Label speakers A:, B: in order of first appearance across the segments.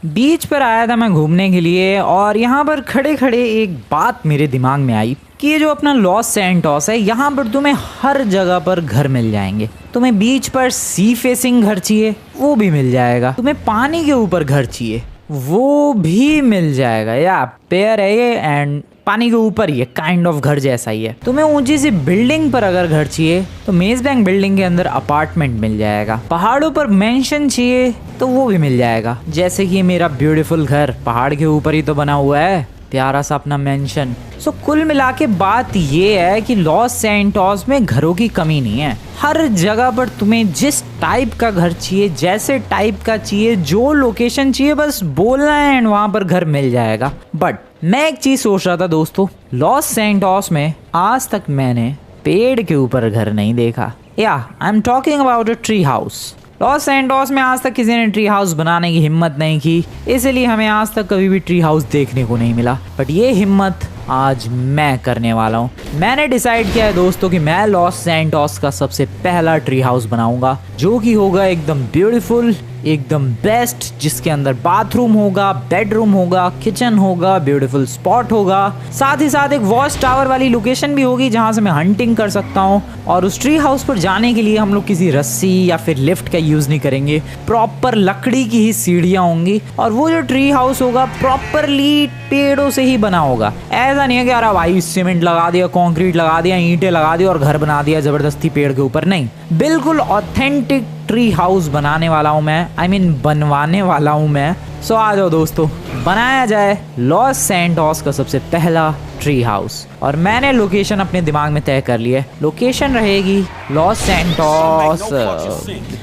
A: बीच पर आया था मैं घूमने के लिए और यहाँ पर खड़े खड़े एक बात मेरे दिमाग में आई कि ये जो अपना लॉस सैंटोस है, यहाँ पर तुम्हें हर जगह पर घर मिल जाएंगे। तुम्हें बीच पर सी फेसिंग घर चाहिए वो भी मिल जाएगा, तुम्हें पानी के ऊपर घर चाहिए वो भी मिल जाएगा। या पेयर है ये एंड पानी के ऊपर ही है, काइंड ऑफ घर जैसा ही है। तुम्हें ऊंची सी बिल्डिंग पर अगर घर चाहिए तो मेज बैंक बिल्डिंग के अंदर अपार्टमेंट मिल जाएगा। पहाड़ों पर मेंशन चाहिए तो वो भी मिल जाएगा, जैसे कि मेरा ब्यूटीफुल घर पहाड़ के ऊपर ही तो बना हुआ है, प्यारा सा अपना मेंशन। सो कुल मिला के बात ये है कि लॉस सैंटोस में घरों की कमी नहीं है। हर जगह पर तुम्हें जिस टाइप का घर चाहिए, जैसे टाइप का चाहिए, जो लोकेशन चाहिए, बस बोलना है एंड वहां पर घर मिल जाएगा। बट मैं एक चीज सोच रहा था दोस्तों, लॉस सैंटोस में आज तक मैंने पेड़ के ऊपर घर नहीं देखा। या I am talking about a tree house. Loss Santos में आज तक किसी ने ट्री हाउस बनाने की हिम्मत नहीं की, इसलिए हमें आज तक कभी भी ट्री हाउस देखने को नहीं मिला। बट ये हिम्मत आज मैं करने वाला हूँ। मैंने डिसाइड किया है दोस्तों कि मैं लॉस सैंटोस का सबसे पहला ट्री हाउस बनाऊंगा, जो कि होगा एकदम ब्यूटीफुल, एकदम बेस्ट, जिसके अंदर बाथरूम होगा, बेडरूम होगा, किचन होगा, ब्यूटीफुल स्पॉट होगा, साथ ही साथ एक वॉच टावर वाली लोकेशन भी होगी जहां से मैं हंटिंग कर सकता हूं। और उस ट्री हाउस पर जाने के लिए हम लोग किसी रस्सी या फिर लिफ्ट का यूज नहीं करेंगे, प्रॉपर लकड़ी की ही सीढ़ियां होंगी। और वो जो ट्री हाउस होगा प्रॉपरली पेड़ों से ही बना होगा। ऐसा नहीं है कि यार भाई सीमेंट लगा दिया, कंक्रीट लगा दिया, ईंटें लगा दी और घर बना दिया जबरदस्ती पेड़ के ऊपर, नहीं। बिल्कुल ऑथेंटिक ट्री हाउस बनाने वाला हूँ मैं, आई मीन बनवाने वाला हूँ मैं। सो आ जाओ दोस्तों, बनाया जाए लॉस सैंटोस का सबसे पहला ट्री हाउस। और मैंने लोकेशन अपने दिमाग में तय कर ली है। लोकेशन रहेगी लॉस सैंटोस,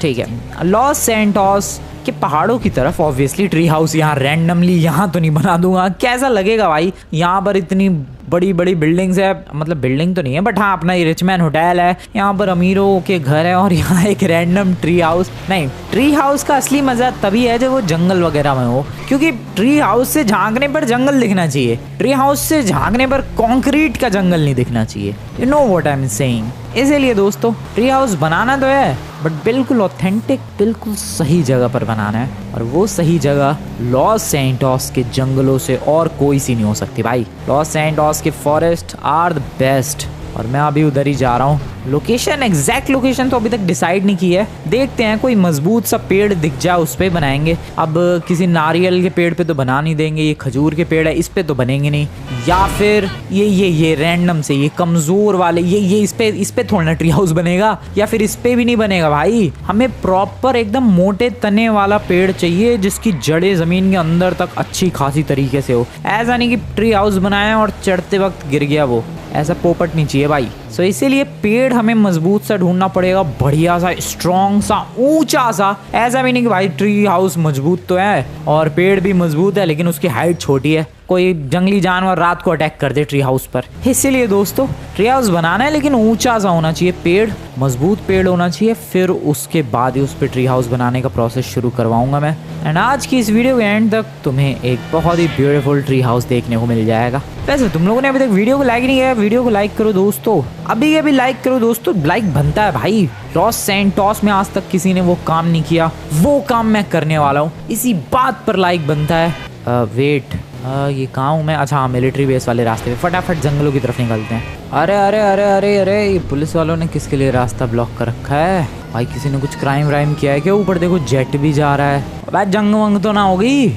A: ठीक है, लॉस सैंटोस के पहाड़ों की तरफ। ऑब्वियसली ट्री हाउस यहाँ रैंडमली यहाँ तो नहीं बना दूंगा, कैसा लगेगा भाई। यहाँ पर इतनी बड़ी बड़ी बिल्डिंग्स है, मतलब बिल्डिंग तो नहीं है बट हाँ अपना ये रिचमैन होटल है, यहाँ पर अमीरों के घर है, और यहाँ एक रैंडम ट्री हाउस नहीं। ट्री हाउस का असली मजा तभी है जब वो जंगल वगैरह में हो, क्योंकि ट्री हाउस से झांकने पर जंगल दिखना चाहिए, ट्री हाउस से झांकने पर कंक्रीट का जंगल नहीं दिखना चाहिए। You know what I am saying. इसीलिए दोस्तों ट्री हाउस बनाना तो है बट बिल्कुल ऑथेंटिक, बिल्कुल सही जगह पर बनाना है। और वो सही जगह लॉस सैंटोस के जंगलों से और कोई सी नहीं हो सकती भाई। लॉस सैंटोस के फॉरेस्ट आर द बेस्ट और मैं अभी उधर ही जा रहा हूँ। लोकेशन, एग्जैक्ट लोकेशन तो अभी तक डिसाइड नहीं की है, देखते हैं। कोई मजबूत सा पेड़ दिख जाए उस पे बनाएंगे। अब किसी नारियल के पेड़ पे तो बना नहीं देंगे, ये खजूर के पेड़ है इस पे तो बनेंगे नहीं, या फिर ये रैंडम से ये कमजोर वाले ये इस पे थोड़ा ट्री हाउस बनेगा, या फिर इस पे भी नहीं बनेगा भाई। हमें प्रॉपर एकदम मोटे तने वाला पेड़ चाहिए जिसकी जड़ें जमीन के अंदर तक अच्छी खासी तरीके से हो। ऐसा नहीं कि ट्री हाउस बनाया और चढ़ते वक्त गिर गया, वो ऐसा पोपट नहीं चाहिए भाई। सो इसीलिए पेड़ हमें मजबूत सा ढूंढना पड़ेगा, बढ़िया सा, स्ट्रॉन्ग सा, ऊंचा सा। ऐसा भी नहीं कि भाई ट्री हाउस मजबूत तो है और पेड़ भी मजबूत है लेकिन उसकी हाइट छोटी है, कोई जंगली जानवर रात को अटैक कर दे ट्री हाउस पर। इसीलिए दोस्तों ट्री हाउस बनाना है लेकिन ऊंचा सा होना चाहिए, पेड़ मजबूत पेड़ होना चाहिए, फिर उसके बाद ही उस पर ट्री हाउस बनाने का प्रोसेस शुरू करवाऊंगा मैं। एंड आज की इस वीडियो के एंड तक तुम्हें एक बहुत ही ब्यूटीफुल ट्री हाउस देखने को मिल जाएगा। वैसे तुम लोगों ने अभी तक वीडियो को लाइक नहीं किया, वीडियो को लाइक करो दोस्तों, अभी अभी लाइक करो दोस्तों, लाइक बनता है भाई। लॉस सैंटोस में आज तक किसी ने वो काम नहीं किया, वो काम मैं करने वाला हूँ, इसी बात पर लाइक बनता है। वेट ये कहाँ हूँ मैं? अच्छा हाँ, मिलिट्री बेस वाले रास्ते पे। फटाफट जंगलों की तरफ निकलते हैं। अरे अरे अरे अरे अरे ये पुलिस वालों ने किसके लिए रास्ता ब्लॉक कर रखा है भाई? किसी ने कुछ क्राइम व्राइम किया है क्या? ऊपर देखो जेट भी जा रहा है भाई, जंग वंग तो ना होगी?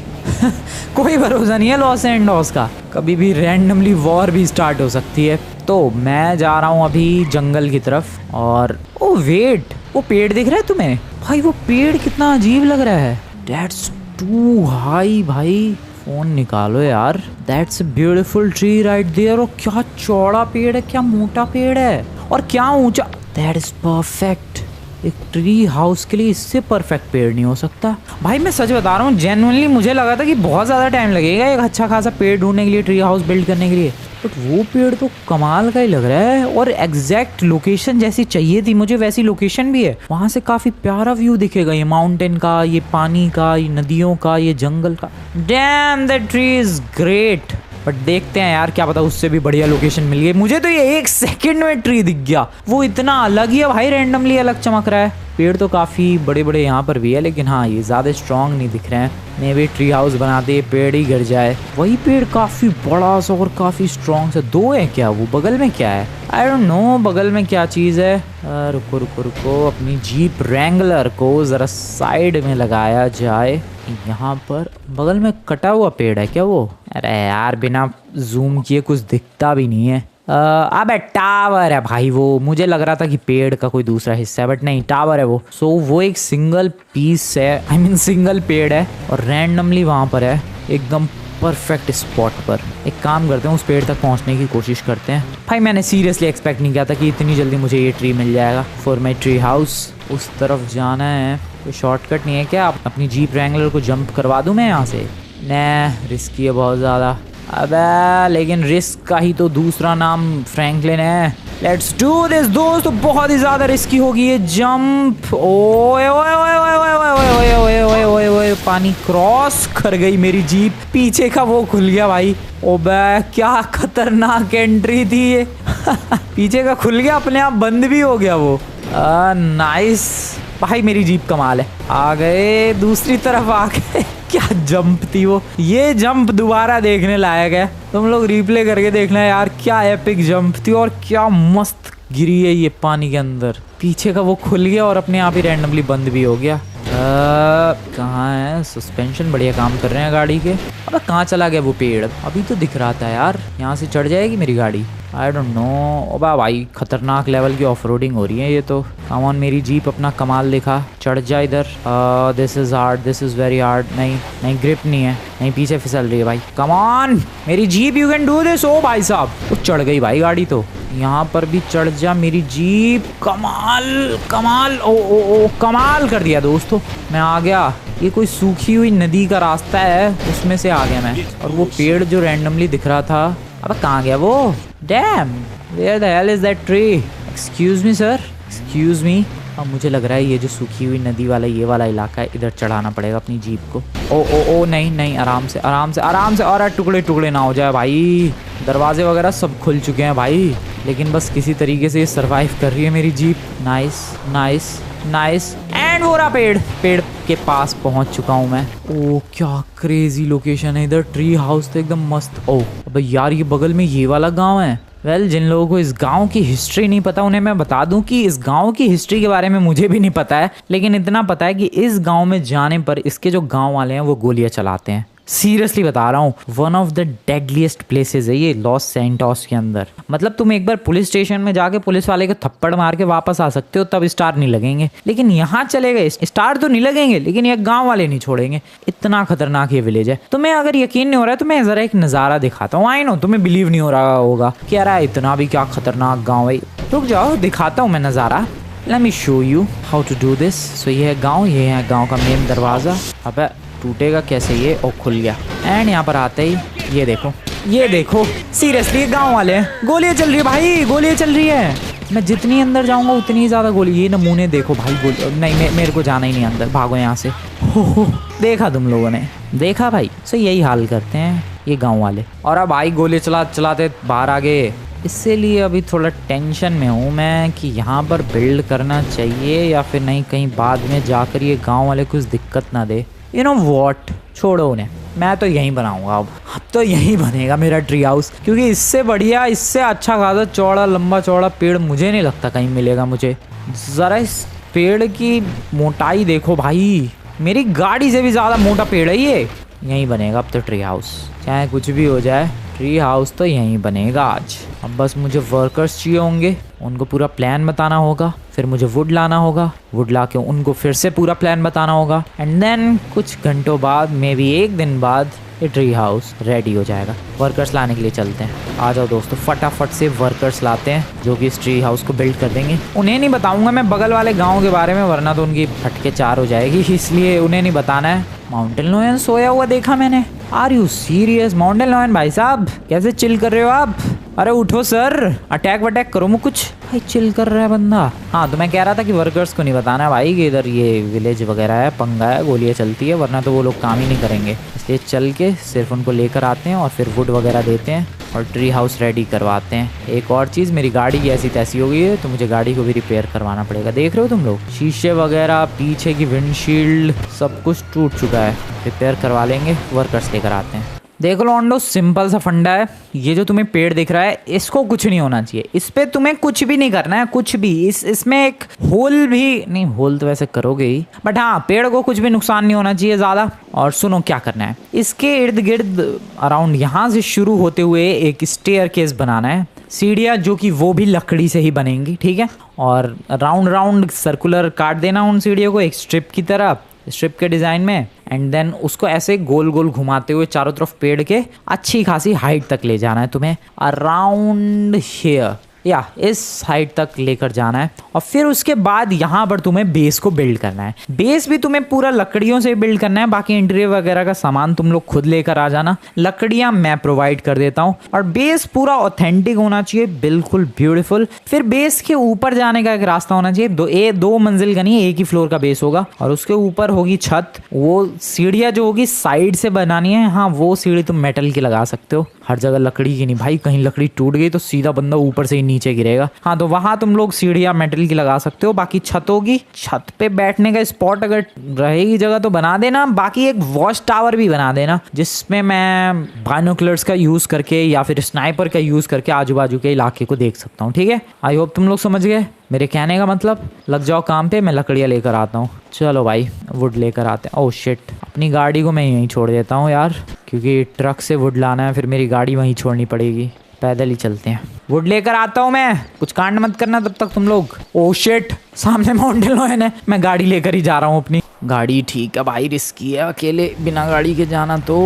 A: कोई भरोसा नहीं है लॉस सैंटोस का, कभी भी रैंडमली वॉर भी स्टार्ट हो सकती है। तो मैं जा रहा हूँ अभी जंगल की तरफ। और ओ वेट, वो पेड़ दिख रहा है तुम्हें भाई? वो पेड़ कितना अजीब लग रहा है। दैट्स टू हाई भाई, फोन निकालो यार। That's a beautiful tree right there. और क्या चौड़ा पेड़ है, क्या मोटा पेड़ है, और क्या ऊंचा। That is perfect. एक ट्री हाउस के लिए इससे परफेक्ट पेड़ नहीं हो सकता भाई। मैं सच बता रहा हूँ, जेन्युइनली मुझे लगा था कि बहुत ज़्यादा टाइम लगेगा एक अच्छा खासा पेड़ ढूंढने के लिए, ट्री हाउस बिल्ड करने के लिए, बट वो पेड़ तो कमाल का ही लग रहा है। और एग्जैक्ट लोकेशन जैसी चाहिए थी मुझे वैसी लोकेशन भी है। वहाँ से काफ़ी प्यारा व्यू दिखेगा, ये माउंटेन का, ये पानी का, ये नदियों का, ये जंगल का। Dam that tree is great. But देखते हैं यार, क्या पता उससे भी बढ़िया लोकेशन मिल गई। मुझे तो ये 1 सेकंड में ट्री दिख गया, वो इतना अलग ही है भाई, रैंडमली अलग चमक रहा है। पेड़ तो काफ़ी बड़े बड़े यहाँ पर भी है, लेकिन हाँ ये ज़्यादा स्ट्रॉन्ग नहीं दिख रहे हैं। मे भी ट्री हाउस बनाते पेड़ ही गिर जाए। वही पेड़ काफ़ी बड़ा सा और काफ़ी स्ट्रॉन्ग सा। 2 है क्या? वो बगल में क्या है? आई डोंट नो बगल में क्या चीज़ है। रुको रुको रुको, अपनी जीप रैंगलर को ज़रा साइड में लगाया जाए। यहाँ पर बगल में कटा हुआ पेड़ है क्या वो? अरे यार बिना जूम किए कुछ दिखता भी नहीं है। अबे टावर है भाई वो। मुझे लग रहा था कि पेड़ का कोई दूसरा हिस्सा है, बट नहीं टावर है वो। सो वो एक सिंगल पीस है, आई मीन सिंगल पेड़ है और रैंडमली वहाँ पर है एकदम परफेक्ट स्पॉट पर। एक काम करते हैं, उस पेड़ तक पहुँचने की कोशिश करते हैं। भाई मैंने सीरियसली एक्सपेक्ट नहीं किया था कि इतनी जल्दी मुझे ये ट्री मिल जाएगा फॉर माई ट्री हाउस। उस तरफ जाना है, कोई शॉर्टकट नहीं है क्या? अपनी जीप रैंगलर को जंप करवा दूँ मैं यहाँ से? नहीं, रिस्की है बहुत ज़्यादा। अबे लेकिन रिस्क का ही तो दूसरा नाम फ्रैंकलिन है। लेट्स डू दिस दोस्त। बहुत ही ज्यादा रिस्की होगी ये जंप। ओए ओए ओए ओए ओए ओए ओए ओए ओए ओए, पानी क्रॉस कर गई मेरी जीप। पीछे का वो खुल गया भाई। ओबे क्या खतरनाक एंट्री थी ये। पीछे का खुल गया, अपने आप बंद भी हो गया वो। नाइस भाई, मेरी जीप कमाल है। आ गए, दूसरी तरफ आ गए। क्या जंप थी वो। ये जंप दोबारा देखने लायक है, तुम लोग रिप्ले करके देखना यार। क्या एपिक जंप थी और क्या मस्त गिरी है ये पानी के अंदर। पीछे का वो खुल गया और अपने आप ही रैंडमली बंद भी हो गया। कहाँ है? सस्पेंशन बढ़िया काम कर रहे हैं गाड़ी के। अब कहाँ चला गया वो पेड़? अभी तो दिख रहा था यार। यहाँ से चढ़ जाएगी मेरी गाड़ी? I don't know. ओबा भाई खतरनाक लेवल की ऑफ रोडिंग हो रही है ये तो। कम ऑन मेरी जीप अपना कमाल दिखा। चढ़ जा इधर। This is hard, this is very hard. नहीं नहीं, ग्रिप नहीं है। नहीं, पीछे फिसल रही है भाई। कम ऑन मेरी jeep, you can do this. ओ भाई साहब, वो चढ़ गई भाई गाड़ी तो। यहाँ पर भी चढ़ जा मेरी जीप। कमाल कमाल, ओ ओ ओ कमाल कर दिया दोस्तों। मैं आ गया। ये कोई सूखी हुई नदी का रास्ता है, उसमें से आ गया मैं। और वो पेड़ जो रैंडमली दिख रहा था, अब कहाँ गया वो? Damn, where the hell is that tree? Excuse me sir, excuse me. अब मुझे लग रहा है ये जो सूखी हुई नदी वाला ये वाला इलाका है, इधर चढ़ाना पड़ेगा अपनी जीप को। ओ ओ ओ नहीं नहीं, आराम से आराम से आराम से। और टुकड़े टुकड़े ना हो जाए भाई। दरवाजे वगैरह सब खुल चुके हैं भाई, लेकिन बस किसी तरीके से ये सर्वाइव कर रही है मेरी jeep. Nice nice nice. And वो रहा पेड़। पेड़ के पास पहुंच चुका हूं मैं। ओ क्या क्रेजी लोकेशन है इधर। ट्री हाउस तो एकदम मस्त। ओ अबे यार, ये बगल में ये वाला गांव है। वेल, जिन लोगों को इस गांव की हिस्ट्री नहीं पता उन्हें मैं बता दूं कि इस गांव की हिस्ट्री के बारे में मुझे भी नहीं पता है, लेकिन इतना पता है कि इस गांव में जाने पर इसके जो गांव वाले हैं वो गोलियां चलाते हैं। सीरियसली बता रहा हूँ, one of the deadliest places है ये लॉस सैंटोस के अंदर। मतलब तुम एक बार पुलिस स्टेशन में जाके पुलिस वाले को थप्पड़ मार के वापस आ सकते हो, तब स्टार नहीं लगेंगे, लेकिन यहाँ चले गए स्टार तो नहीं लगेंगे, लेकिन ये गांव वाले नहीं छोड़ेंगे। इतना खतरनाक ये विलेज है। तुम्हें अगर यकीन नहीं हो रहा है तो मैं जरा एक नज़ारा दिखाता हूँ। आई नो तुम्हें बिलीव नहीं हो रहा होगा कि यार इतना भी क्या खतरनाक गाँव है। रुक जाओ, दिखाता हूँ मैं नज़ारा। Let me show you how to do this. So ये है गाँव, ये है गाँव का मेन दरवाज़ा। अब टूटेगा कैसे ये? ओ खुल गया। एंड यहाँ पर आते ही ये देखो, ये देखो। सीरियसली गांव वाले हैं। गोलियां चल रही है भाई, गोलियां चल रही है। मैं जितनी अंदर जाऊंगा उतनी ही ज्यादा गोली। ये नमूने देखो भाई। गोली नहीं, मेरे को जाना ही नहीं अंदर। भागो यहाँ से। हो देखा तुम लोगों ने, देखा भाई। सो यही हाल करते हैं ये गाँव वाले। और अब भाई गोली चलाते बाहर आ गए। इसीलिए अभी थोड़ा टेंशन में हूँ मैं कि यहाँ पर बिल्ड करना चाहिए या फिर नहीं, कहीं बाद में जाकर ये गाँव वाले कुछ दिक्कत ना दे। यू नो वॉट, छोड़ो उन्हें। मैं तो यहीं बनाऊंगा। अब तो यहीं बनेगा मेरा ट्री हाउस, क्योंकि इससे बढ़िया, इससे अच्छा खासा चौड़ा लंबा चौड़ा पेड़ मुझे नहीं लगता कहीं मिलेगा मुझे। ज़रा इस पेड़ की मोटाई देखो भाई, मेरी गाड़ी से भी ज़्यादा मोटा पेड़ है ये। यहीं बनेगा अब तो ट्री हाउस, चाहे कुछ भी हो जाए। ट्री हाउस तो यहीं बनेगा आज। अब बस मुझे वर्कर्स चाहिए होंगे, उनको पूरा प्लान बताना होगा, फिर मुझे वुड लाना होगा, वुड ला के उनको फिर से पूरा प्लान बताना होगा। एंड देन कुछ घंटों बाद, मे बी 1 दिन बाद, ये ट्री हाउस रेडी हो जाएगा। वर्कर्स लाने के लिए चलते हैं। आ जाओ दोस्तों, फटाफट से वर्कर्स लाते हैं जो कि इस ट्री हाउस को बिल्ड कर देंगे। उन्हें नहीं बताऊंगा मैं बगल वाले गाँव के बारे में, वरना तो उनकी फटके 4 हो जाएगी, इसलिए उन्हें नहीं बताना है। माउंटेन लायन सोया हुआ देखा मैंने। Are you serious? Mountain lion भाई साहब कैसे चिल कर रहे हो आप? अरे उठो सर, अटैक वटैक करो मैं कुछ। भाई चिल कर रहा है बंदा। हाँ तो मैं कह रहा था कि वर्कर्स को नहीं बताना भाई कि इधर ये विलेज वगैरह है, पंगा है, गोलियाँ चलती है, वरना तो वो लोग काम ही नहीं करेंगे। इसलिए चल के सिर्फ उनको लेकर आते हैं और फिर वुड वगैरह देते हैं और ट्री हाउस रेडी करवाते हैं। एक और चीज़, मेरी गाड़ी की ऐसी तैसी हो गई है तो मुझे गाड़ी को भी रिपेयर करवाना पड़ेगा। देख रहे हो तुम लोग, शीशे वगैरह, पीछे की विंडशील्ड सब कुछ टूट चुका है। रिपेयर करवा लेंगे, वर्कर्स लेकर आते हैं। देख लो ऑन्डो, सिंपल सा फंडा है। ये जो तुम्हें पेड़ दिख रहा है इसको कुछ नहीं होना चाहिए, इस पे तुम्हें कुछ भी नहीं करना है, कुछ भी। इसमें एक होल भी नहीं, होल तो वैसे करोगे ही, बट हाँ पेड़ को कुछ भी नुकसान नहीं होना चाहिए ज़्यादा। और सुनो क्या करना है, इसके इर्द गिर्द अराउंड यहाँ से शुरू होते हुए एक स्टेयर केस बनाना है, सीढ़ियाँ जो कि वो भी लकड़ी से ही बनेंगी, ठीक है। और राउंड राउंड सर्कुलर काट देना उन सीढ़ियों को एक स्ट्रिप की तरह, स्ट्रिप के डिज़ाइन में। एंड देन उसको ऐसे गोल गोल घुमाते हुए चारों तरफ पेड़ के अच्छी खासी हाइट तक ले जाना है तुम्हें, अराउंड हियर, या इस हाइट तक लेकर जाना है। और फिर उसके बाद यहाँ पर तुम्हें बेस को बिल्ड करना है। बेस भी तुम्हें पूरा लकड़ियों से बिल्ड करना है, बाकी इंटीरियर वगैरह का सामान तुम लोग खुद लेकर आ जाना, लकड़ियाँ मैं प्रोवाइड कर देता हूँ। और बेस पूरा ऑथेंटिक होना चाहिए, बिल्कुल ब्यूटीफुल। फिर बेस के ऊपर जाने का एक रास्ता होना चाहिए, दो मंजिल का नहीं, एक ही फ्लोर का बेस होगा और उसके ऊपर होगी छत। वो सीढ़ियाँ जो होगी साइड से बनानी है, हाँ वो सीढ़ी तुम मेटल की लगा सकते हो, हर जगह लकड़ी की नहीं भाई, कहीं लकड़ी टूट गई तो सीधा बंदा ऊपर से ही नीचे गिरेगा। हाँ तो वहां तुम लोग सीढ़ियां मेटल की लगा सकते हो। बाकी छत होगी, छत पे बैठने का स्पॉट अगर रहेगी जगह तो बना देना। बाकी एक वॉच टावर भी बना देना जिसमें मैं बाइनोकुलर्स का यूज करके या फिर स्नाइपर का यूज करके आजू बाजू के इलाके को देख सकता हूँ, ठीक है। आई होप तुम लोग समझ गए मेरे कहने का मतलब। लग जाओ काम पे, मैं लकड़ियाँ लेकर आता हूँ। चलो भाई वुड लेकर आते हैं। ओह शिट, अपनी गाड़ी को मैं यहीं छोड़ देता हूँ यार, क्योंकि ट्रक से वुड लाना है, फिर मेरी गाड़ी वहीं छोड़नी पड़ेगी। पैदल ही चलते हैं, वुड लेकर आता हूँ मैं, कुछ कांड मत करना तब तक तुम लोग। ओह शिट, सामने माउंटेन लायन है, मैं गाड़ी लेकर ही जा रहा हूँ अपनी। गाड़ी ठीक है भाई, रिस्की है अकेले बिना गाड़ी के जाना तो।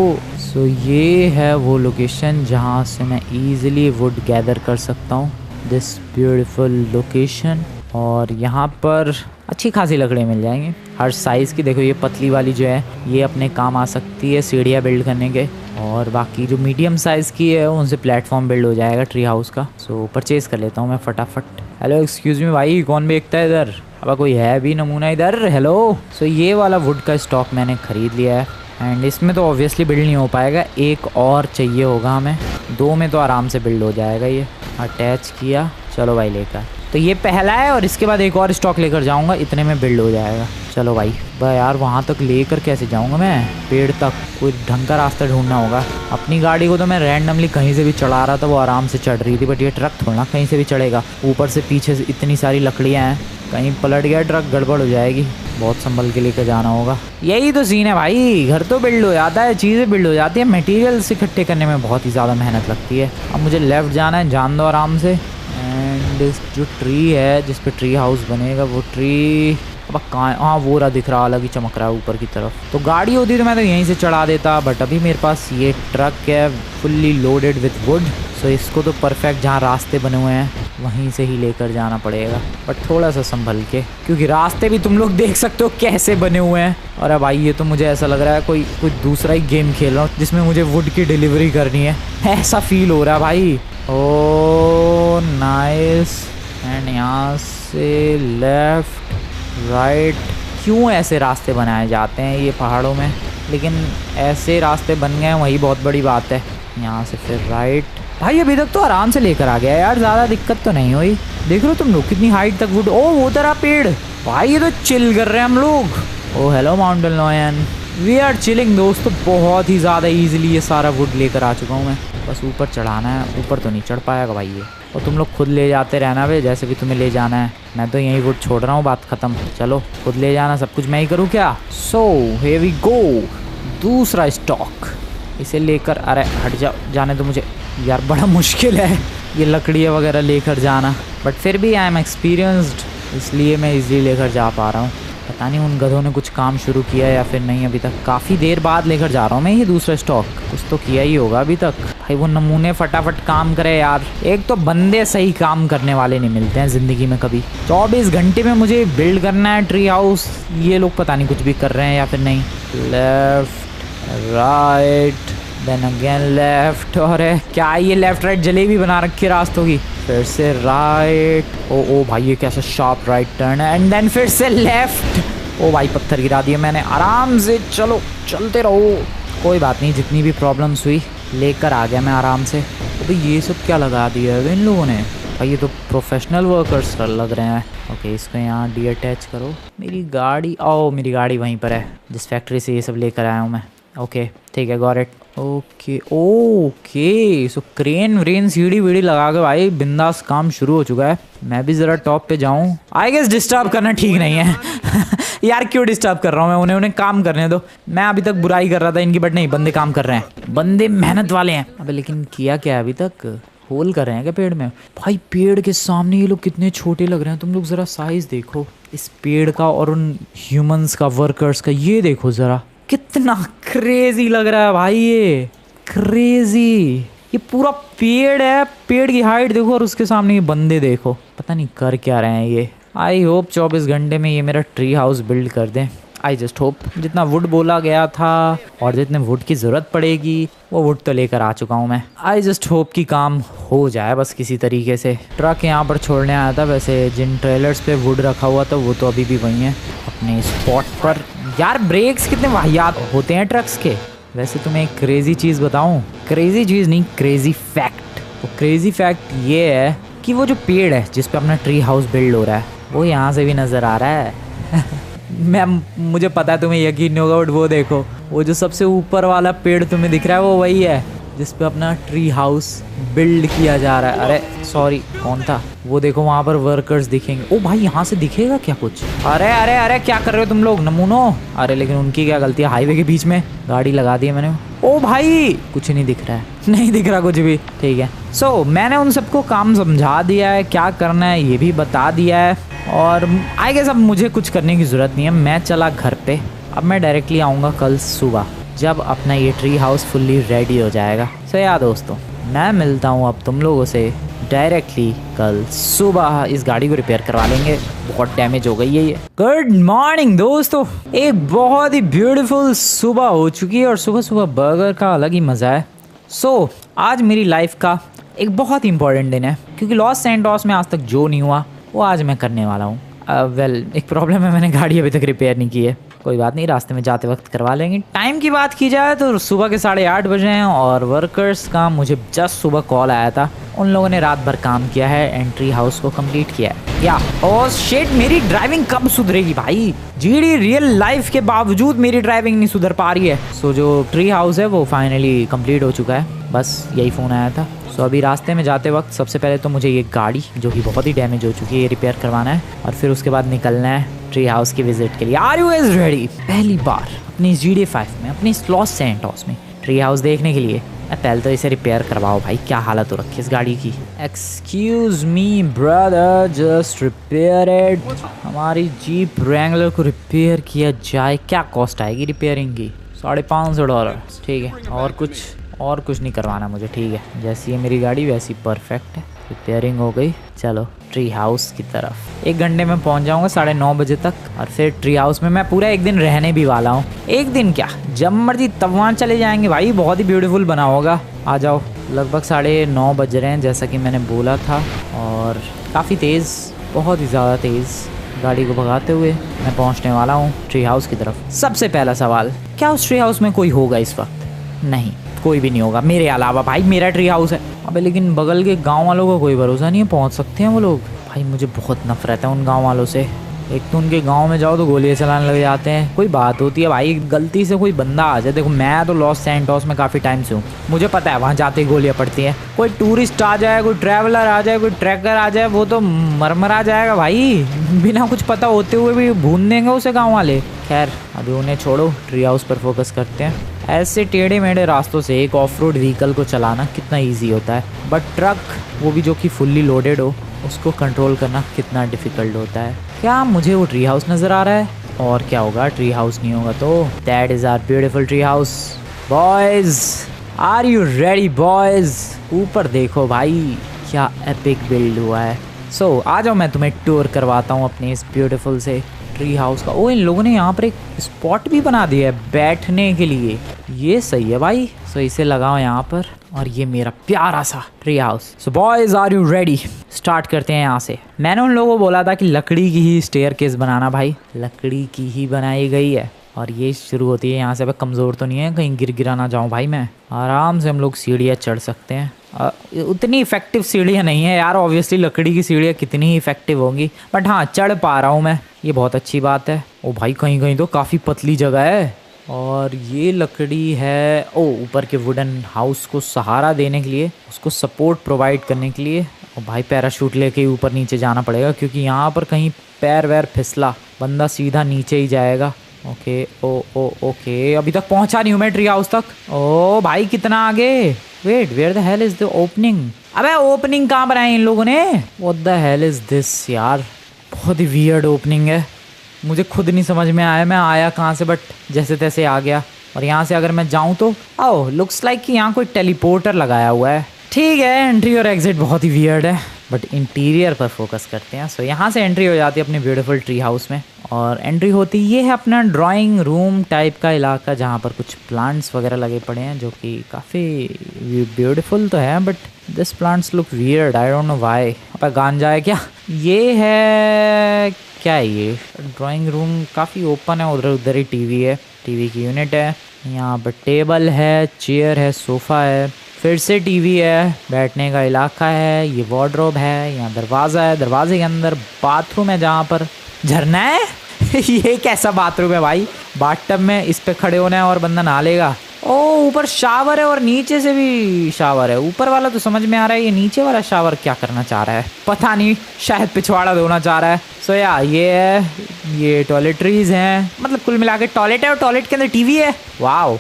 A: सो ये है वो लोकेशन जहाँ से मैं ईजिली वुड गैदर कर सकता हूँ, दिस ब्यूटीफुल लोकेशन। और यहाँ पर अच्छी खासी लकड़ी मिल जाएंगी हर साइज़ की। देखो ये पतली वाली जो है ये अपने काम आ सकती है सीढ़ियाँ बिल्ड करने के, और बाकी जो मीडियम साइज़ की है उनसे प्लेटफॉर्म बिल्ड हो जाएगा ट्री हाउस का। सो परचेज कर लेता हूँ मैं फटाफट। हेलो एक्सक्यूज़ मी भाई, कौन बेचता है इधर? अब कोई है भी नमूना इधर? हेलो। सो ये वाला वुड का स्टॉक मैंने ख़रीद लिया है, एंड इसमें तो ऑब्वियसली बिल्ड नहीं हो पाएगा, एक और चाहिए होगा हमें, दो में तो आराम से बिल्ड हो जाएगा। ये अटैच किया, चलो भाई लेकर। तो ये पहला है और इसके बाद एक और स्टॉक लेकर जाऊंगा, इतने में बिल्ड हो जाएगा। चलो भाई यार वहाँ तक लेकर कैसे जाऊंगा मैं, पेड़ तक कोई ढंग का रास्ता ढूंढना होगा। अपनी गाड़ी को तो मैं रैंडमली कहीं से भी चढ़ा रहा था, वो आराम से चढ़ रही थी, बट ये ट्रक थोड़ा कहीं से भी चढ़ेगा। ऊपर से पीछे से इतनी सारी लकड़ियाँ हैं, कहीं पलट गया ट्रक गड़बड़ हो जाएगी, बहुत संभल के लेकर जाना होगा। यही तो सीन है भाई, घर तो बिल्ड हो जाता है, चीज़ें बिल्ड हो जाती है, मटेरियल्स इकट्ठे करने में बहुत ही ज़्यादा मेहनत लगती है। अब मुझे लेफ़्ट जाना है, जान दो आराम से। एंड जो ट्री है जिस पे ट्री हाउस बनेगा वो ट्री अब कहाँ, हाँ वो रहा दिख रहा, अलग ही चमक रहा है ऊपर की तरफ। तो गाड़ी होती तो मैं तो यहीं से चढ़ा देता, बट अभी मेरे पास ये ट्रक है फुल्ली लोडेड विथ वुड। सो इसको तो परफेक्ट जहाँ रास्ते बने हुए हैं वहीं से ही लेकर जाना पड़ेगा, बट थोड़ा सा संभल के, क्योंकि रास्ते भी तुम लोग देख सकते हो कैसे बने हुए हैं। और अब भाई ये तो मुझे ऐसा लग रहा है कोई दूसरा ही गेम खेल रहा हूँ जिसमें मुझे वुड की डिलीवरी करनी है, ऐसा फील हो रहा है भाई। ओ नाइस। एंड यहाँ से लेफ्ट राइट, क्यों ऐसे रास्ते बनाए जाते हैं ये पहाड़ों में, लेकिन ऐसे रास्ते बन गए वही बहुत बड़ी बात है। यहाँ से फिर राइट। भाई अभी तक तो आराम से लेकर आ गया यार, ज़्यादा दिक्कत तो नहीं हुई। देख रहे हो तुम लोग कितनी हाइट तक वुड। ओ वो तरह पेड़ भाई, ये तो चिल कर रहे हैं हम लोग। ओ hello mountain lion, we are chilling दोस्तों। बहुत ही ज़्यादा ईजिली ये सारा वुड लेकर आ चुका हूँ मैं, बस ऊपर चढ़ाना है। ऊपर तो नहीं चढ़ पाएगा भाई ये, और तुम लोग खुद ले जाते रहना भाई, जैसे भी तुम्हें ले जाना है। मैं तो यहीं वुड छोड़ रहा हूँ, बात ख़त्म। चलो खुद ले जाना, सब कुछ मैं ही करूँ क्या। सो हियर वी गो, दूसरा स्टॉक इसे लेकर। अरे हट जाओ, जाने तो मुझे यार, बड़ा मुश्किल है ये लकड़ियाँ वगैरह लेकर जाना, बट फिर भी आई एम एक्सपीरियंस्ड, इसलिए मैं इजीली लेकर जा पा रहा हूँ। पता नहीं उन गधों ने कुछ काम शुरू किया या फिर नहीं अभी तक, काफ़ी देर बाद लेकर जा रहा हूँ मैं ये दूसरा स्टॉक, कुछ तो किया ही होगा अभी तक। भाई वो नमूने फटाफट काम करे यार, एक तो बंदे सही काम करने वाले नहीं मिलते हैं ज़िंदगी में कभी। 24 घंटे में मुझे बिल्ड करना है ट्री हाउस, ये लोग पता नहीं कुछ भी कर रहे हैं या फिर नहीं। Left right then again left, और क्या ये लेफ्ट राइट जलेबी बना रखी है रास्तों की। फिर से राइट, ओ भाई ये कैसा शार्प राइट टर्न है, एंड देन फिर से लेफ्ट। ओ भाई पत्थर गिरा दिए मैंने, आराम से चलो, चलते रहो, कोई बात नहीं। जितनी भी प्रॉब्लम्स हुई लेकर आ गया मैं आराम से। अबे ये सब क्या लगा दिया है इन लोगों ने भाई, ये तो प्रोफेशनल वर्कर्स लग रहे हैं। ओके इसको यहाँ डी अटैच करो। मेरी गाड़ी, ओ मेरी गाड़ी वहीं पर है जिस फैक्ट्री से ये सब लेकर आया हूँ मैं। ओके ठीक है, got it. Okay okay so crane Wren सीढ़ी वीढ़ी लगा के भाई बिंदास काम शुरू हो चुका है। मैं भी ज़रा टॉप पे जाऊँ। आई गेस डिस्टर्ब करना ठीक नहीं है यार क्यों डिस्टर्ब कर रहा हूँ मैं, उन्हें काम करने दो। मैं अभी तक बुराई कर रहा था इनकी, बट नहीं, बंदे काम कर रहे हैं, बंदे मेहनत वाले हैं। अबे लेकिन किया क्या अभी तक, होल कर रहे हैं क्या पेड़ में? भाई पेड़ के सामने ये लोग कितने छोटे लग रहे हैं। तुम लोग ज़रा साइज देखो इस पेड़ का और उन ह्यूमंस का, वर्कर्स का, ये देखो ज़रा कितना क्रेजी लग रहा है भाई, ये क्रेजी। ये पूरा पेड़ है, पेड़ की हाइट देखो और उसके सामने ये बंदे देखो, पता नहीं कर क्या रहे हैं ये। आई होप 24 घंटे में ये मेरा ट्री हाउस बिल्ड कर दें। I just hope. जितना वुड बोला गया था और जितने वुड की ज़रूरत पड़ेगी वो वुड तो लेकर आ चुका हूँ मैं। आई जस्ट होप कि काम हो जाए बस किसी तरीके से। ट्रक यहाँ पर छोड़ने आया था, वैसे जिन ट्रेलर्स पे वुड रखा हुआ था वो तो अभी भी वहीं है अपने स्पॉट पर। यार ब्रेक्स कितने वाहियात होते हैं ट्रक्स के। वैसे तुम्हें एक क्रेजी चीज़ बताऊँ, क्रेजी चीज़ नहीं, क्रेजी फैक्ट। तो क्रेजी फैक्ट ये है कि वो जो पेड़ है जिस पे अपना ट्री हाउस बिल्ड हो रहा है वो यहाँ से भी नज़र आ रहा है मुझे पता है तुम्हें यकीन नहीं होगा, बट वो देखो, वो जो सबसे ऊपर वाला पेड़ तुम्हें दिख रहा है वो वही है जिस पे अपना ट्री हाउस बिल्ड किया जा रहा है। अरे सॉरी कौन था वो, देखो वहाँ पर वर्कर्स दिखेंगे। ओ भाई यहाँ से दिखेगा क्या कुछ? अरे अरे अरे क्या कर रहे हो तुम लोग नमूनो? अरे लेकिन उनकी क्या गलती है, हाईवे के बीच में गाड़ी लगा दी है मैंने। ओ भाई कुछ नहीं दिख रहा है, नहीं दिख रहा कुछ भी। ठीक है सो मैंने उन सबको काम समझा दिया है, क्या करना है ये भी बता दिया है, और आई गेस अब मुझे कुछ करने की ज़रूरत नहीं है। मैं चला घर पे। अब मैं डायरेक्टली आऊँगा कल सुबह जब अपना ये ट्री हाउस फुल्ली रेडी हो जाएगा। सो यार दोस्तों मैं मिलता हूँ अब तुम लोगों से डायरेक्टली कल सुबह। इस गाड़ी को रिपेयर करवा लेंगे, बहुत डैमेज हो गई है ये। गुड मॉर्निंग दोस्तों, एक बहुत ही ब्यूटीफुल सुबह हो चुकी है और सुबह सुबह बर्गर का अलग ही मज़ा है। सो आज मेरी लाइफ का एक बहुत ही इंपॉर्टेंट दिन है क्योंकि लॉस सैंटोस में आज तक जो नहीं हुआ वो आज मैं करने वाला हूँ। वेल एक प्रॉब्लम है, मैंने गाड़ी अभी तक रिपेयर नहीं की है। कोई बात नहीं, रास्ते में जाते वक्त करवा लेंगे। टाइम की बात की जाए तो सुबह के 8:30 बजे हैं और वर्कर्स का मुझे जस्ट सुबह कॉल आया था। उन लोगों ने रात भर काम किया है, एंट्री हाउस को कंप्लीट किया है। या ओह शिट, मेरी ड्राइविंग कब सुधरेगी भाई? जीडी रियल लाइफ के बावजूद मेरी ड्राइविंग नहीं सुधर पा रही है। सो जो ट्री हाउस है वो फाइनली कंप्लीट हो चुका है, बस यही फ़ोन आया था। सो अभी रास्ते में जाते वक्त सबसे पहले तो मुझे ये गाड़ी जो कि बहुत ही डैमेज हो चुकी है ये रिपेयर करवाना है और फिर उसके बाद निकलना है ट्री हाउस की विजिट के लिए। Are you guys ready? पहली बार अपनी GTA 5 में, अपनी लॉस सैंटोस में ट्री हाउस देखने के लिए। पहले तो इसे रिपेयर करवाओ भाई, क्या हालत हो रखी है इस गाड़ी की। Excuse me brother, just repair it. हमारी जीप रैंगलर को रिपेयर किया जाए, क्या कॉस्ट आएगी रिपेयरिंग की? $550। ठीक है, और कुछ नहीं करवाना मुझे। ठीक है, जैसी है मेरी गाड़ी वैसी परफेक्ट है। रिपेयरिंग हो गई, चलो ट्री हाउस की तरफ। 1 घंटे में पहुंच जाऊंगा 9:30 बजे तक और फिर ट्री हाउस में मैं पूरा 1 दिन रहने भी वाला हूँ। 1 दिन क्या, जब मर्जी तब वहाँ चले जाएंगे भाई, बहुत ही ब्यूटीफुल बना होगा। आ जाओ। लगभग 9:30 बज रहे हैं जैसा कि मैंने बोला था और काफ़ी तेज़, बहुत ही ज़्यादा तेज़ गाड़ी को भगाते हुए मैं पहुँचने वाला हूँ ट्री हाउस की तरफ। सबसे पहला सवाल, क्या उस ट्री हाउस में कोई होगा इस वक्त? नहीं, कोई भी नहीं होगा मेरे अलावा। भाई मेरा ट्री हाउस है। अबे लेकिन बगल के गांव वालों का कोई भरोसा नहीं है, पहुंच सकते हैं वो लोग। भाई मुझे बहुत नफरत है उन गांव वालों से। एक तो उनके गांव में जाओ तो गोलियां चलाने लग जाते हैं। कोई बात होती है भाई, गलती से कोई बंदा आ जाए। देखो मैं तो लॉस सैंटोस में काफ़ी टाइम से हूँ, मुझे पता है वहाँ जाते ही गोलियाँ पड़ती हैं। कोई टूरिस्ट आ जाए, कोई ट्रैवलर आ जाए, कोई ट्रैकर आ जाए, वो तो मरमरा जाएगा भाई। बिना कुछ पता होते हुए भी भून देंगे उसे गाँव वाले। खैर अभी उन्हें छोड़ो, ट्री हाउस पर फोकस करते हैं। ऐसे टेढ़े मेढ़े रास्तों से एक ऑफ रोड व्हीकल को चलाना कितना इजी होता है, बट ट्रक, वो भी जो कि फुल्ली लोडेड हो, उसको कंट्रोल करना कितना डिफ़िकल्ट होता है। क्या मुझे वो ट्री हाउस नज़र आ रहा है? और क्या होगा, ट्री हाउस नहीं होगा तो? That is our beautiful tree house. Boys are you ready boys? ऊपर देखो भाई क्या एपिक बिल्ड हुआ है। सो आ जाओ, मैं तुम्हें टूर करवाता हूँ अपने इस ब्यूटीफुल से ट्री हाउस का। ओ इन लोगों ने यहाँ पर एक स्पॉट भी बना दिया है बैठने के लिए, ये सही है भाई। सो इसे लगाओ यहाँ पर और ये मेरा प्यारा सा tree house. So boys are you ready? Start करते हैं यहाँ से। मैंने उन लोगों को बोला था कि लकड़ी की ही स्टेयरकेस बनाना, भाई लकड़ी की ही बनाई गई है और ये शुरू होती है यहाँ से। अब कमज़ोर तो नहीं है, कहीं गिर गिरा ना जाऊँ भाई मैं। आराम से हम लोग सीढ़ियाँ चढ़ सकते हैं। उतनी इफेक्टिव सीढ़ियाँ नहीं है यार, ऑब्वियसली लकड़ी की सीढ़ियाँ कितनी ही इफेक्टिव होंगी, बट हाँ चढ़ पा रहा हूँ मैं, ये बहुत अच्छी बात है। ओ भाई कहीं कहीं तो काफ़ी पतली जगह है। और ये लकड़ी है, ओ ऊपर के वुडन हाउस को सहारा देने के लिए, उसको सपोर्ट प्रोवाइड करने के लिए। और भाई पैराशूट लेके ऊपर नीचे जाना पड़ेगा, क्योंकि यहाँ पर कहीं पैर वैर फिसला बंदा सीधा नीचे ही जाएगा। ओके ओके, अभी तक पहुँचा नहीं हूँ मैं ट्री हाउस तक। ओ भाई कितना आगे, wait where the hell is the opening. अबे ओपनिंग कहाँ बनाई इन लोगों ने, what the hell is this यार, बहुत ही वियर्ड ओपनिंग है, मुझे खुद नहीं समझ में आया मैं आया कहाँ से, बट जैसे तैसे आ गया। और यहाँ से अगर मैं जाऊँ तो ओह लुक्स लाइक कि यहाँ कोई टेलीपोर्टर लगाया हुआ है। ठीक है, एंट्री और एग्जिट बहुत ही वियर्ड है, बट इंटीरियर पर फोकस करते हैं। सो यहाँ से एंट्री हो जाती है अपने ब्यूटीफुल ट्री हाउस में, और एंट्री होती ये है अपना ड्राइंग रूम टाइप का इलाका, जहाँ पर कुछ प्लांट्स वगैरह लगे पड़े हैं जो कि काफ़ी ब्यूटीफुल तो है, but this plants look weird, I don't know why. अब गांजा है क्या, ये है क्या है ये, ड्राइंग रूम काफ़ी ओपन है, उधर उधर ही टीवी है, टीवी की यूनिट है, यहाँ पर टेबल है, चेयर है, सोफ़ा है, फिर से टीवी है, बैठने का इलाका है, ये वार्डरोब है, यहाँ दरवाज़ा है, दरवाजे के अंदर बाथरूम है जहाँ पर झरना है ये कैसा बाथरूम है भाई, बाथटब में इस पे खड़े होना है और बंदा नहा लेगा। ओ ऊपर शावर है और नीचे से भी शावर है, ऊपर वाला तो समझ में आ रहा है, ये नीचे वाला शावर क्या करना चाह रहा है पता नहीं, शायद पिछवाड़ा धोना चाह रहा है। सो या ये है, ये टॉयलेटरीज हैं, मतलब कुल मिला के टॉयलेट है और टॉयलेट के अंदर टीवी है। वाओ,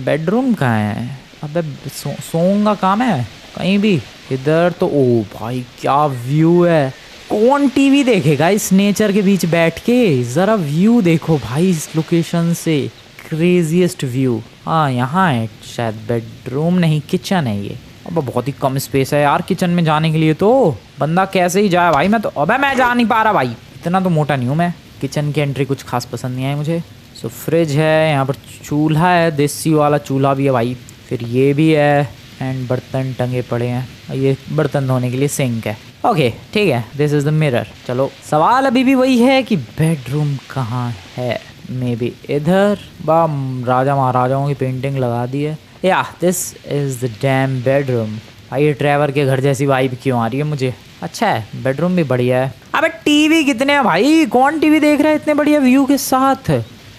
A: बेडरूम कहाँ है, अबे सोऊंगा काम है कहीं भी, इधर तो ओ भाई क्या व्यू है, कौन टीवी देखेगा इस नेचर के बीच बैठ के, ज़रा व्यू देखो भाई इस लोकेशन से, क्रेजीएस्ट व्यू। हाँ यहाँ है शायद बेडरूम, नहीं किचन है ये। अब बहुत ही कम स्पेस है यार किचन में जाने के लिए, तो बंदा कैसे ही जाए भाई, मैं तो अबे मैं जा नहीं पा रहा भाई, इतना तो मोटा नहीं हूँ मैं। किचन की एंट्री कुछ खास पसंद नहीं आई मुझे। सो फ्रिज है, यहाँ पर चूल्हा है, देसी वाला चूल्हा भी है भाई, फिर ये भी है, एंड बर्तन टंगे पड़े हैं, और ये बर्तन धोने के लिए सिंक है। ओके ठीक है, दिस इज़ द मिरर। चलो सवाल अभी भी वही है कि बेडरूम कहाँ है, मे बी इधर, बा राजा महाराजाओं की पेंटिंग लगा दी है, या this is the dam bedroom. भाई ये ट्रैवर के घर जैसी वाइब क्यों आ रही है मुझे। अच्छा है, बेडरूम भी बढ़िया है। अबे टीवी कितने हैं भाई, कौन टीवी देख रहा है इतने बढ़िया व्यू के साथ।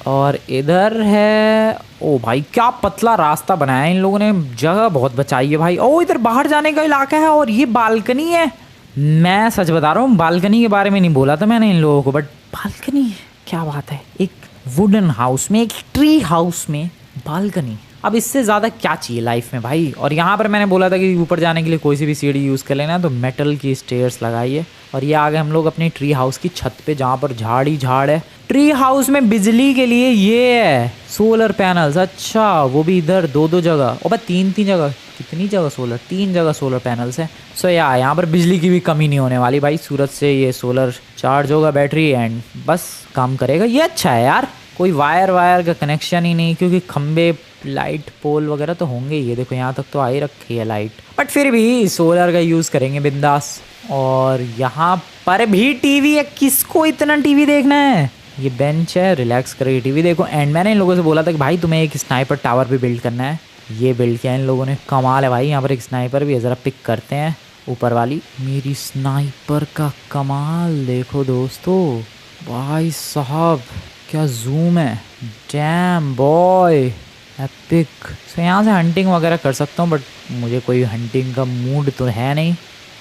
A: और इधर है, ओ भाई क्या पतला रास्ता बनाया है इन लोगों ने, जगह बहुत बचाई है भाई। ओ इधर बाहर जाने का इलाका है, और ये बालकनी है। मैं सच बता रहा हूँ, बालकनी के बारे में नहीं बोला था मैंने इन लोगों को, बट बालकनी क्या बात है, एक वुडन हाउस में, एक ट्री हाउस में बालकनी, अब इससे ज़्यादा क्या चाहिए लाइफ में भाई। और यहाँ पर मैंने बोला था कि ऊपर जाने के लिए कोई सी भी सीढ़ी यूज़ कर लेना, तो मेटल की स्टेयर्स लगाइए। और ये आ गए हम लोग अपनी ट्री हाउस की छत पे, जहाँ पर झाड़ ही झाड़ है। ट्री हाउस में बिजली के लिए ये है सोलर पैनल्स, अच्छा वो भी इधर दो दो जगह, और तीन तीन जगह, कितनी जगह सोलर, 3 जगह सोलर पैनल्स हैं। सो या यहाँ पर बिजली की भी कमी नहीं होने वाली भाई, सूरज से ये सोलर चार्ज होगा बैटरी एंड बस काम करेगा। ये अच्छा है यार, कोई वायर वायर का कनेक्शन ही नहीं, क्योंकि खंबे लाइट पोल वगैरह तो होंगे, ये देखो यहाँ तक तो आ ही रखी है लाइट, बट फिर भी सोलर का यूज़ करेंगे बिंदास। और यहाँ पर भी टीवी है, किसको इतना टीवी देखना है, ये बेंच है, रिलैक्स करके टीवी देखो। एंड मैंने इन लोगों से बोला था कि भाई तुम्हें एक स्नाइपर टावर भी बिल्ड करना है, ये बिल्ड किया इन लोगों ने, कमाल है भाई। यहाँ पर एक स्नाइपर भी है, ज़रा पिक करते हैं ऊपर वाली, मेरी स्नाइपर का कमाल देखो दोस्तों, भाई साहब क्या जूम है, डैम बॉय एपिक। सो यहाँ से हंटिंग वगैरह कर सकता हूँ, बट मुझे कोई हंटिंग का मूड तो है नहीं,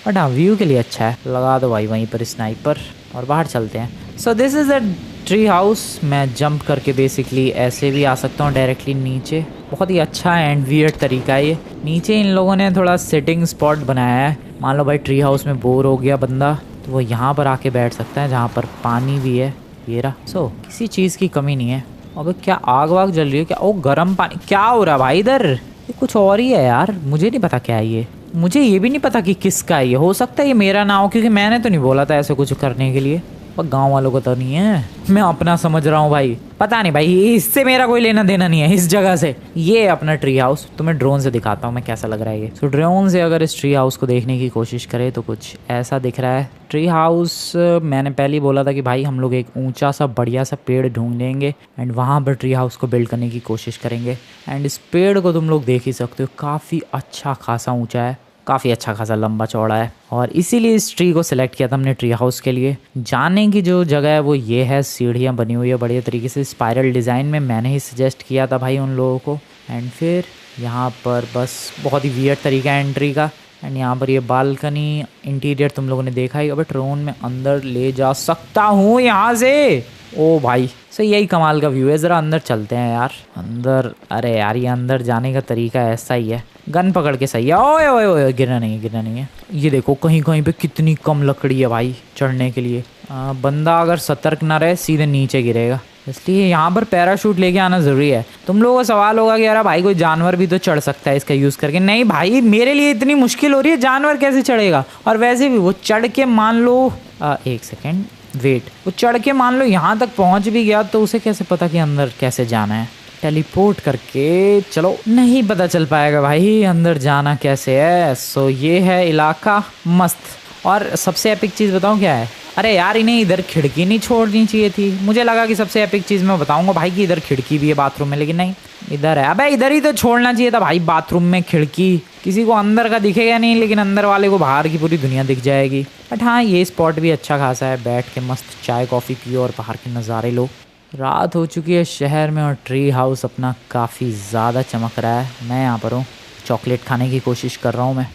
A: बट हाँ व्यू के लिए अच्छा है, लगा दो भाई वहीं पर स्नाइपर और बाहर चलते हैं। So this is a tree house, मैं जंप करके बेसिकली ऐसे भी आ सकता हूँ डायरेक्टली नीचे, बहुत ही अच्छा एंड वियर्ड तरीका है ये। नीचे इन लोगों ने थोड़ा सिटिंग स्पॉट बनाया है, मान लो भाई ट्री हाउस में बोर हो गया बंदा, तो वो यहाँ पर आके बैठ सकता है, जहाँ पर पानी भी है, ये रहा। सो किसी चीज़ की कमी नहीं है। अब क्या आग वाग जल रही है क्या, ओ गर्म पानी, क्या हो रहा है भाई इधर, ये कुछ और ही है यार, मुझे नहीं पता क्या है ये, मुझे ये भी नहीं पता कि किसका है ये, हो सकता है ये मेरा ना हो, क्योंकि मैंने तो नहीं बोला था ऐसे कुछ करने के लिए, पर गांव वालों को तो नहीं है, मैं अपना समझ रहा हूँ भाई, पता नहीं भाई, इससे मेरा कोई लेना देना नहीं है इस जगह से। ये अपना ट्री हाउस तुम्हें ड्रोन से दिखाता हूँ मैं कैसा लग रहा है ये। सो ड्रोन से अगर इस ट्री हाउस को देखने की कोशिश करें तो कुछ ऐसा दिख रहा है। ट्री हाउस मैंने पहले ही बोला था कि भाई हम लोग एक ऊंचा सा बढ़िया सा पेड़ ढूंढ लेंगे एंड वहाँ पर ट्री हाउस को बिल्ड करने की कोशिश करेंगे। एंड इस पेड़ को तुम लोग देख ही सकते हो, काफ़ी अच्छा खासा ऊँचा है, काफ़ी अच्छा खासा लंबा चौड़ा है और इसीलिए इस ट्री को सिलेक्ट किया था हमने ट्री हाउस के लिए। जाने की जो जगह है वो ये है, सीढ़ियाँ बनी हुई है बढ़िया तरीके से स्पाइरल डिज़ाइन में, मैंने ही सजेस्ट किया था भाई उन लोगों को। एंड फिर यहाँ पर बस बहुत ही वियर्ड तरीका है एंट्री का। एंड यहाँ पर ये बालकनी इंटीरियर तुम लोगों ने देखा ही। अब ड्रोन में अंदर ले जा सकता हूँ यहाँ से। ओ भाई सही, यही कमाल का व्यू है। ज़रा अंदर चलते हैं यार अंदर। अरे यार ये अंदर जाने का तरीका ऐसा ही है, गन पकड़ के सही है। ओए ओए ओए, गिरना नहीं है, गिरना नहीं है। ये देखो कहीं कहीं पे कितनी कम लकड़ी है भाई चढ़ने के लिए। बंदा अगर सतर्क ना रहे सीधे नीचे गिरेगा, इसलिए यहाँ पर पैराशूट लेके आना ज़रूरी है। तुम लोगों का सवाल होगा कि यार भाई कोई जानवर भी तो चढ़ सकता है इसका यूज़ करके। नहीं भाई, मेरे लिए इतनी मुश्किल हो रही है, जानवर कैसे चढ़ेगा। और वैसे भी वो चढ़ के मान लो एक सेकेंड वेट, वो चढ़ के मान लो यहाँ तक पहुँच भी गया तो उसे कैसे पता कि अंदर कैसे जाना है। टेलीपोर्ट करके चलो, नहीं पता चल पाएगा भाई अंदर जाना कैसे है। सो ये है इलाका मस्त। और सबसे एपिक चीज़ बताऊँ क्या है? अरे यार इन्हें इधर खिड़की नहीं छोड़नी चाहिए थी। मुझे लगा कि सबसे एपिक चीज़ मैं बताऊंगा भाई कि इधर खिड़की भी है बाथरूम में, लेकिन नहीं, इधर है। अबे इधर ही तो छोड़ना चाहिए था भाई, बाथरूम में खिड़की। किसी को अंदर का दिखेगा नहीं, लेकिन अंदर वाले को बाहर की पूरी दुनिया दिख जाएगी। बट हाँ, ये स्पॉट भी अच्छा खासा है, बैठ के मस्त चाय कॉफ़ी पियो और बाहर के नज़ारे लो। रात हो चुकी है शहर में और ट्री हाउस अपना काफ़ी ज़्यादा चमक रहा है। मैं यहाँ पर हूँ, चॉकलेट खाने की कोशिश कर रहा हूँ मैं।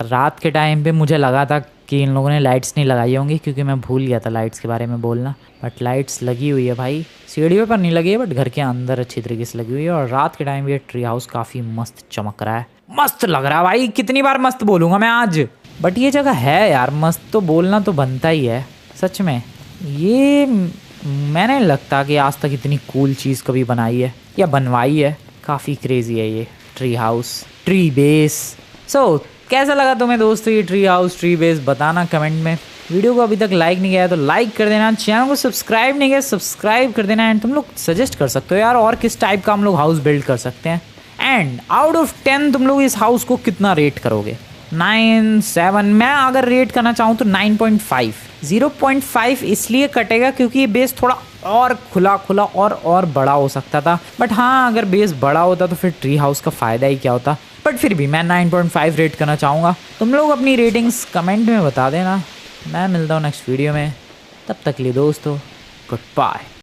A: रात के टाइम पे मुझे लगा था कि इन लोगों ने लाइट्स नहीं लगाई होंगी, क्योंकि मैं भूल गया था लाइट्स के बारे में बोलना। बट लाइट्स लगी हुई है भाई, सीढ़ियों पर नहीं लगी है बट घर के अंदर अच्छी तरीके से लगी हुई है। और रात के टाइम ये ट्री हाउस काफ़ी मस्त चमक रहा है, मस्त लग रहा है भाई। कितनी बार मस्त बोलूँगा मैं आज। बट ये जगह है यार मस्त, तो बोलना तो बनता ही है सच में। ये मैंने लगता कि आज तक इतनी कूल चीज़ कभी बनाई है या बनवाई है। काफ़ी क्रेजी है ये ट्री हाउस, ट्री बेस। कैसा लगा तुम्हें दोस्तों ये ट्री हाउस, ट्री बेस? बताना कमेंट में। वीडियो को अभी तक लाइक नहीं किया है तो लाइक कर देना, चैनल को सब्सक्राइब नहीं किया सब्सक्राइब कर देना। एंड तुम लोग सजेस्ट कर सकते हो यार और किस टाइप का हम लोग हाउस बिल्ड कर सकते हैं। एंड आउट ऑफ 10 तुम लोग इस हाउस को कितना रेट करोगे? 9, 7। मैं अगर रेट करना चाहूँ तो 9.5। 0.5 इसलिए कटेगा क्योंकि ये बेस थोड़ा और खुला खुला और बड़ा हो सकता था। बट हाँ, अगर बेस बड़ा होता तो फिर ट्री हाउस का फ़ायदा ही क्या होता। बट फिर भी मैं 9.5 रेट करना चाहूँगा। तुम लोग अपनी रेटिंग्स कमेंट में बता देना। मैं मिलता हूँ नेक्स्ट वीडियो में, तब तक के लिए दोस्तों गुड बाय।